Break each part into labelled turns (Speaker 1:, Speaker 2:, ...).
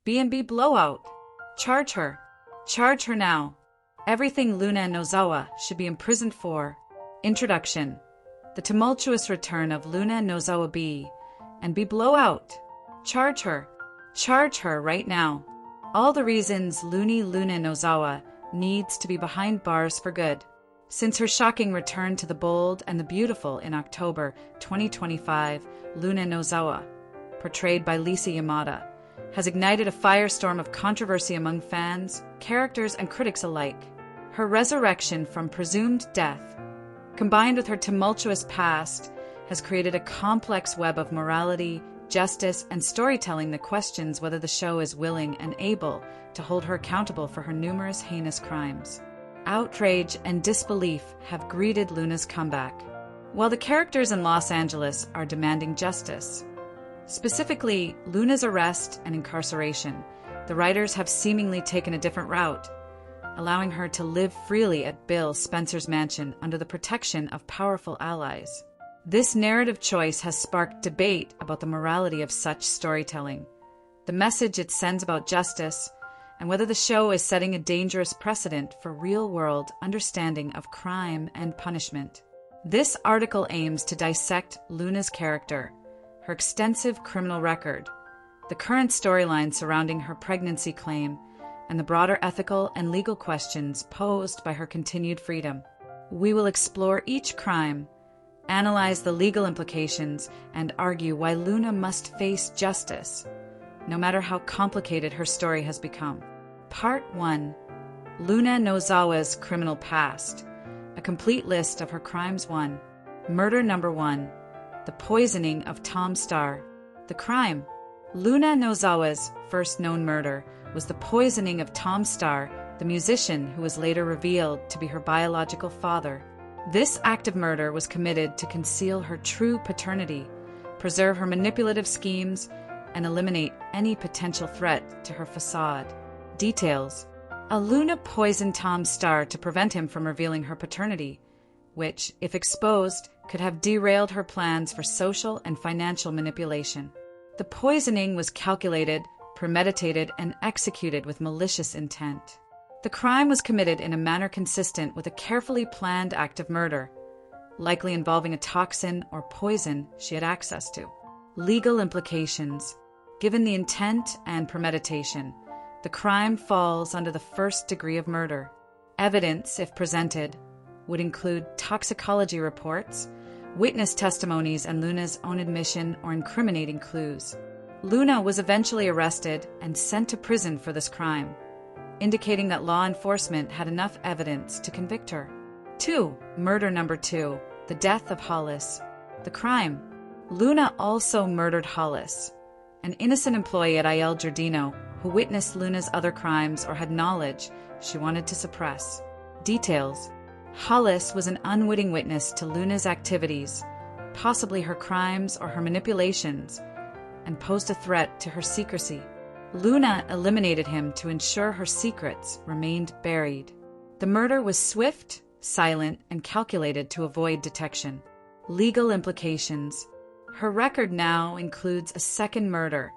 Speaker 1: B&B Blowout. Charge her. Charge her now. Everything Luna and Nozawa should be imprisoned for. Introduction. The tumultuous return of Luna and Nozawa B&B Blowout. Charge her. Charge her right now. All the reasons Luna Nozawa needs to be behind bars for good. Since her shocking return to the bold and the beautiful in October 2025, Luna Nozawa, portrayed by Lisa Yamada, has ignited a firestorm of controversy among fans, characters, and critics alike. Her resurrection from presumed death, combined with her tumultuous past, has created a complex web of morality, justice, and storytelling that questions whether the show is willing and able to hold her accountable for her numerous heinous crimes. Outrage and disbelief have greeted Luna's comeback, while the characters in Los Angeles are demanding justice. Specifically, Luna's arrest and incarceration, the writers have seemingly taken a different route, allowing her to live freely at Bill Spencer's mansion under the protection of powerful allies. This narrative choice has sparked debate about the morality of such storytelling, the message it sends about justice, and whether the show is setting a dangerous precedent for real-world understanding of crime and punishment. This article aims to dissect Luna's character, her extensive criminal record, the current storyline surrounding her pregnancy claim, and the broader ethical and legal questions posed by her continued freedom. We will explore each crime, analyze the legal implications, and argue why Luna must face justice, no matter how complicated her story has become. Part 1. Luna Nozawa's criminal past. A complete list of her crimes. 1. Murder number 1. The poisoning of Tom Starr. The crime. Luna Nozawa's first known murder was the poisoning of Tom Starr, the musician who was later revealed to be her biological father. This act of murder was committed to conceal her true paternity, preserve her manipulative schemes, and eliminate any potential threat to her facade. Details. Luna poisoned Tom Starr to prevent him from revealing her paternity, which, if exposed, could have derailed her plans for social and financial manipulation. The poisoning was calculated, premeditated, and executed with malicious intent. The crime was committed in a manner consistent with a carefully planned act of murder, likely involving a toxin or poison she had access to. Legal implications. Given the intent and premeditation, the crime falls under the first degree of murder. Evidence, if presented, would include toxicology reports, witness testimonies, and Luna's own admission or incriminating clues. Luna was eventually arrested and sent to prison for this crime, indicating that law enforcement had enough evidence to convict her. 2. Murder number 2. The death of Hollis. The crime. Luna also murdered Hollis, an innocent employee at Il Giardino who witnessed Luna's other crimes or had knowledge she wanted to suppress. Details. Hollis was an unwitting witness to Luna's activities, possibly her crimes or her manipulations, and posed a threat to her secrecy. Luna eliminated him to ensure her secrets remained buried. The murder was swift, silent, and calculated to avoid detection. Legal implications. Her record now includes a second murder,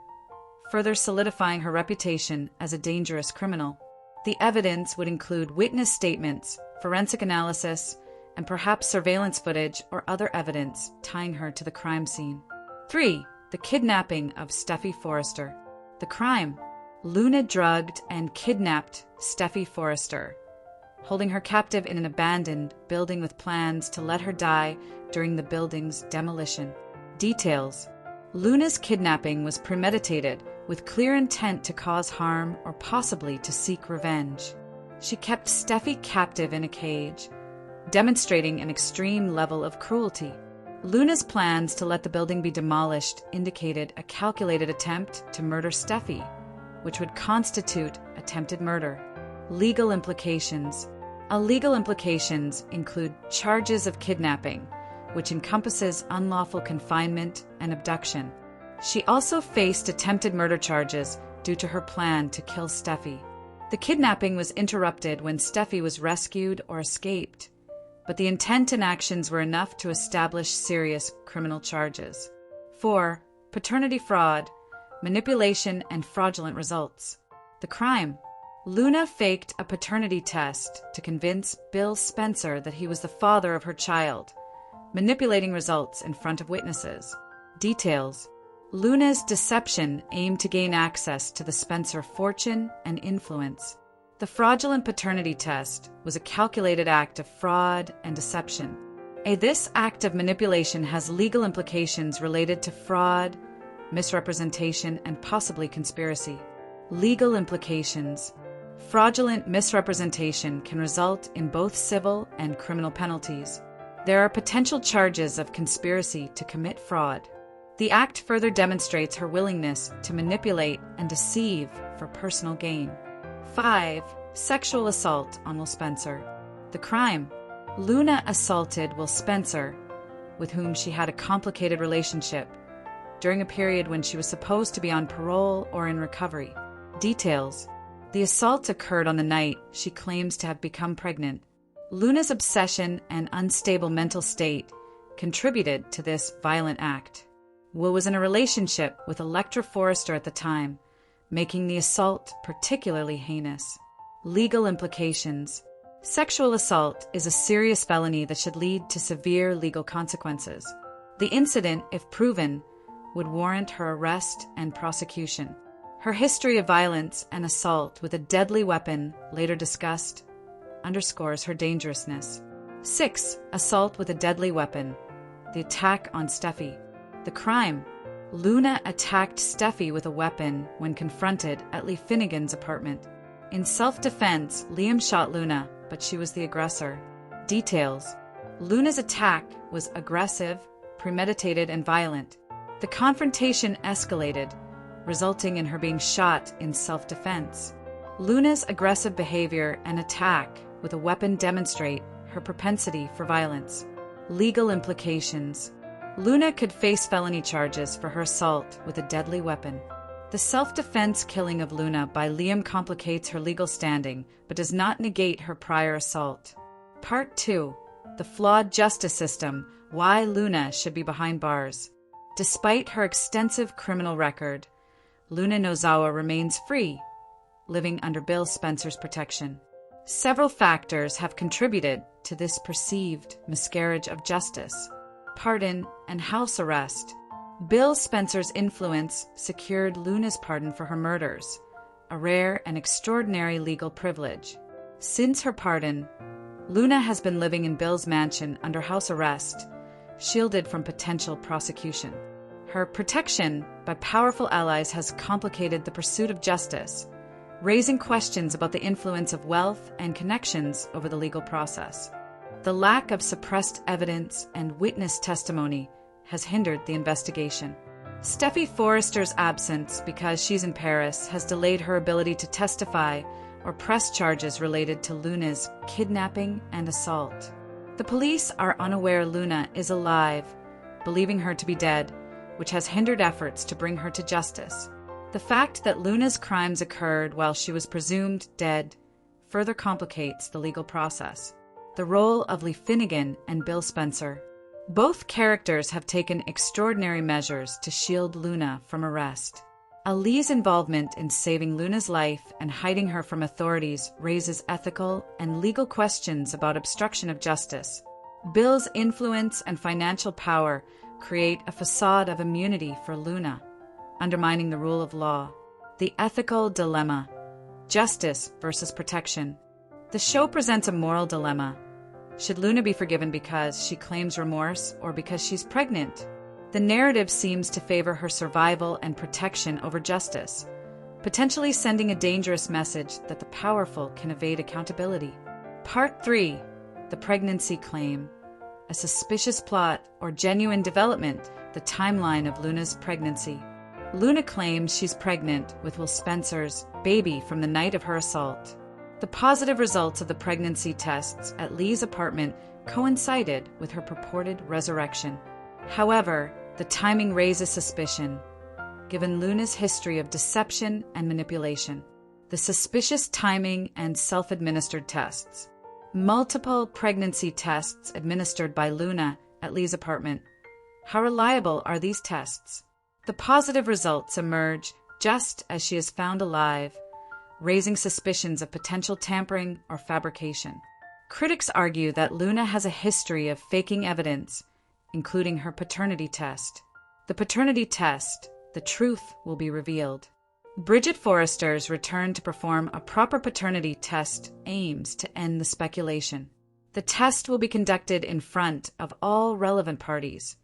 Speaker 1: further solidifying her reputation as a dangerous criminal. The evidence would include witness statements, forensic analysis, and perhaps surveillance footage or other evidence tying her to the crime scene. 3. The kidnapping of Steffi Forrester. The crime. Luna drugged and kidnapped Steffi Forrester, holding her captive in an abandoned building with plans to let her die during the building's demolition. Details. Luna's kidnapping was premeditated with clear intent to cause harm or possibly to seek revenge. She kept Steffi captive in a cage, demonstrating an extreme level of cruelty. Luna's plans to let the building be demolished indicated a calculated attempt to murder Steffi, which would constitute attempted murder. Legal implications. Legal implications include charges of kidnapping, which encompasses unlawful confinement and abduction. She also faced attempted murder charges due to her plan to kill Steffi. The kidnapping was interrupted when Steffi was rescued or escaped, but the intent and actions were enough to establish serious criminal charges. 4. Paternity fraud. manipulation, and fraudulent results. The crime. Luna faked a paternity test to convince Bill Spencer that he was the father of her child, manipulating results in front of witnesses. Details. Luna's deception aimed to gain access to the Spencer fortune and influence. The fraudulent paternity test was a calculated act of fraud and deception. This act of manipulation has legal implications related to fraud, misrepresentation, and possibly conspiracy. Legal implications. Fraudulent misrepresentation can result in both civil and criminal penalties. There are potential charges of conspiracy to commit fraud. The act further demonstrates her willingness to manipulate and deceive for personal gain. 5. Sexual assault on Will Spencer. The crime. Luna assaulted Will Spencer, with whom she had a complicated relationship, during a period when she was supposed to be on parole or in recovery. Details. The assault occurred on the night she claims to have become pregnant. Luna's obsession and unstable mental state contributed to this violent act. Will was in a relationship with Electra Forrester at the time, making the assault particularly heinous. Legal implications. Sexual assault is a serious felony that should lead to severe legal consequences. The incident, if proven, would warrant her arrest and prosecution. Her history of violence and assault with a deadly weapon, later discussed, underscores her dangerousness. 6. Assault with a deadly weapon. The attack on Steffi. The crime. Luna attacked Steffi with a weapon when confronted at Lee Finnegan's apartment. In self-defense, Liam shot Luna, but she was the aggressor. Details. Luna's attack was aggressive, premeditated, and violent. The confrontation escalated, resulting in her being shot in self-defense. Luna's aggressive behavior and attack with a weapon demonstrate her propensity for violence. Legal implications. Luna could face felony charges for her assault with a deadly weapon. The self-defense killing of Luna by Liam complicates her legal standing, but does not negate her prior assault. Part 2. The flawed justice system, why Luna should be behind bars. Despite her extensive criminal record, Luna Nozawa remains free, living under Bill Spencer's protection. Several factors have contributed to this perceived miscarriage of justice. Pardon and house arrest. Bill Spencer's influence secured Luna's pardon for her murders, a rare and extraordinary legal privilege. Since her pardon, Luna has been living in Bill's mansion under house arrest, shielded from potential prosecution. Her protection by powerful allies has complicated the pursuit of justice, raising questions about the influence of wealth and connections over the legal process. The lack of suppressed evidence and witness testimony has hindered the investigation. Steffi Forrester's absence because she's in Paris has delayed her ability to testify or press charges related to Luna's kidnapping and assault. The police are unaware Luna is alive, believing her to be dead, which has hindered efforts to bring her to justice. The fact that Luna's crimes occurred while she was presumed dead further complicates the legal process. The role of Lee Finnegan and Bill Spencer. Both characters have taken extraordinary measures to shield Luna from arrest. Lee's involvement in saving Luna's life and hiding her from authorities raises ethical and legal questions about obstruction of justice. Bill's influence and financial power create a facade of immunity for Luna, undermining the rule of law. The ethical dilemma. Justice versus protection. The show presents a moral dilemma. Should Luna be forgiven because she claims remorse or because she's pregnant? The narrative seems to favor her survival and protection over justice, potentially sending a dangerous message that the powerful can evade accountability. Part 3. The pregnancy claim. A suspicious plot or genuine development, the timeline of Luna's pregnancy. Luna claims she's pregnant with Will Spencer's baby from the night of her assault. The positive results of the pregnancy tests at Lee's apartment coincided with her purported resurrection. However, the timing raises suspicion, given Luna's history of deception and manipulation. The suspicious timing and self-administered tests. Multiple pregnancy tests administered by Luna at Lee's apartment. How reliable are these tests? The positive results emerge just as she is found alive, raising suspicions of potential tampering or fabrication. Critics argue that Luna has a history of faking evidence, including her paternity test. The paternity test, the truth will be revealed. Bridget Forrester's return to perform a proper paternity test aims to end the speculation. The test will be conducted in front of all relevant parties,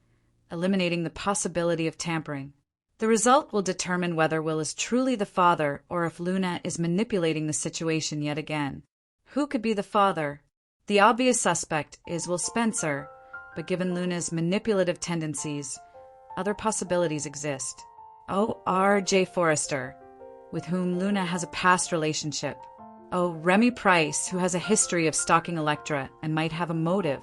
Speaker 1: eliminating the possibility of tampering. The result will determine whether Will is truly the father or if Luna is manipulating the situation yet again. Who could be the father? The obvious suspect is Will Spencer, but given Luna's manipulative tendencies, other possibilities exist. R.J. Forrester, with whom Luna has a past relationship. Remy Price, who has a history of stalking Elektra and might have a motive.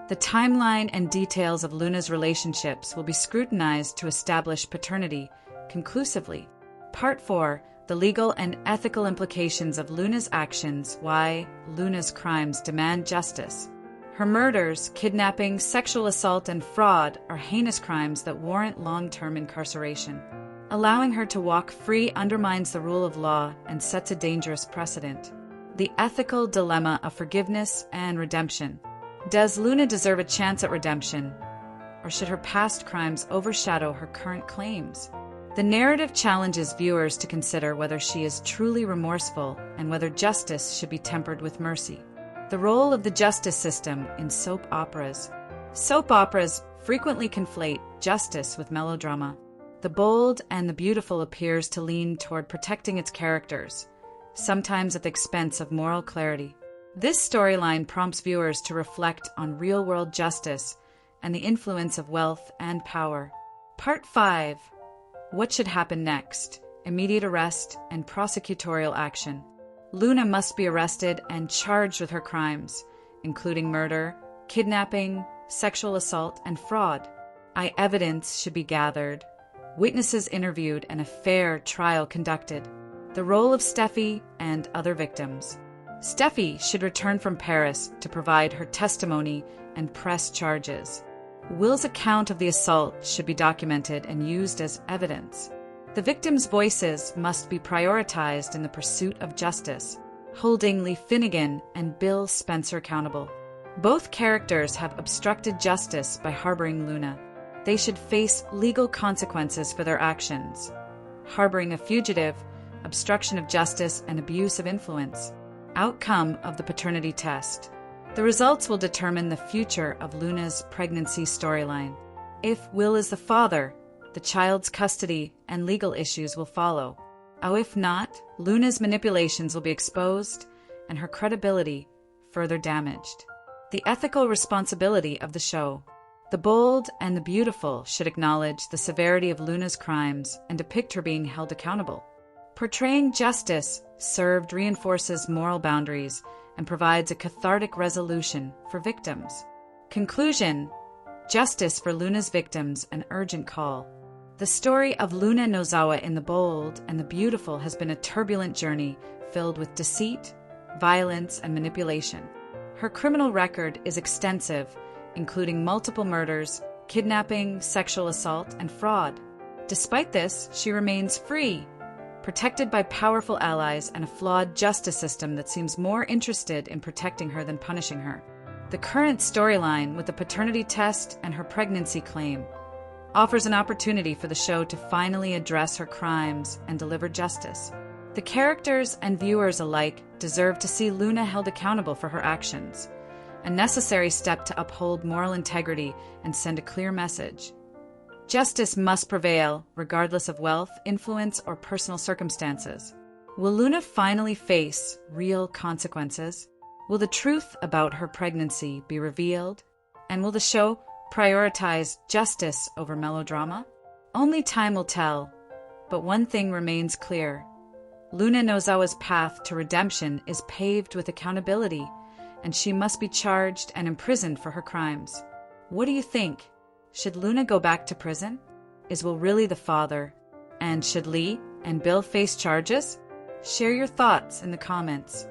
Speaker 1: The timeline and details of Luna's relationships will be scrutinized to establish paternity conclusively. Part 4. The legal and ethical implications of Luna's actions, why Luna's crimes demand justice. Her murders, kidnapping, sexual assault, and fraud are heinous crimes that warrant long-term incarceration. Allowing her to walk free undermines the rule of law and sets a dangerous precedent. The ethical dilemma of forgiveness and redemption. Does Luna deserve a chance at redemption, or should her past crimes overshadow her current claims? The narrative challenges viewers to consider whether she is truly remorseful and whether justice should be tempered with mercy. The role of the justice system in soap operas. Soap operas frequently conflate justice with melodrama. The Bold and the Beautiful appears to lean toward protecting its characters, sometimes at the expense of moral clarity. This storyline prompts viewers to reflect on real-world justice and the influence of wealth and power. Part 5. What should happen next? Immediate arrest and prosecutorial action. Luna must be arrested and charged with her crimes, including murder, kidnapping, sexual assault, and fraud. Evidence should be gathered, witnesses interviewed, and a fair trial conducted. The role of Steffi and other victims. Steffi should return from Paris to provide her testimony and press charges. Will's account of the assault should be documented and used as evidence. The victims' voices must be prioritized in the pursuit of justice, holding Lee Finnegan and Bill Spencer accountable. Both characters have obstructed justice by harboring Luna. They should face legal consequences for their actions. Harboring a fugitive, obstruction of justice, and abuse of influence. Outcome of the paternity test. The results will determine the future of Luna's pregnancy storyline. If Will is the father, the child's custody and legal issues will follow. If not, Luna's manipulations will be exposed and her credibility further damaged. The ethical responsibility of the show. The Bold and the Beautiful should acknowledge the severity of Luna's crimes and depict her being held accountable. Portraying justice served reinforces moral boundaries and provides a cathartic resolution for victims. Conclusion. Justice for Luna's victims, an urgent call. The story of Luna Nozawa in The Bold and the Beautiful has been a turbulent journey filled with deceit, violence, and manipulation. Her criminal record is extensive, including multiple murders, kidnapping, sexual assault, and fraud. Despite this, she remains free, protected by powerful allies and a flawed justice system that seems more interested in protecting her than punishing her. The current storyline, with the paternity test and her pregnancy claim, offers an opportunity for the show to finally address her crimes and deliver justice. The characters and viewers alike deserve to see Luna held accountable for her actions, a necessary step to uphold moral integrity and send a clear message. Justice must prevail, regardless of wealth, influence, or personal circumstances. Will Luna finally face real consequences? Will the truth about her pregnancy be revealed? And will the show prioritize justice over melodrama? Only time will tell, but one thing remains clear. Luna Nozawa's path to redemption is paved with accountability, and she must be charged and imprisoned for her crimes. What do you think? Should Luna go back to prison? Is Will really the father? And should Lee and Bill face charges? Share your thoughts in the comments.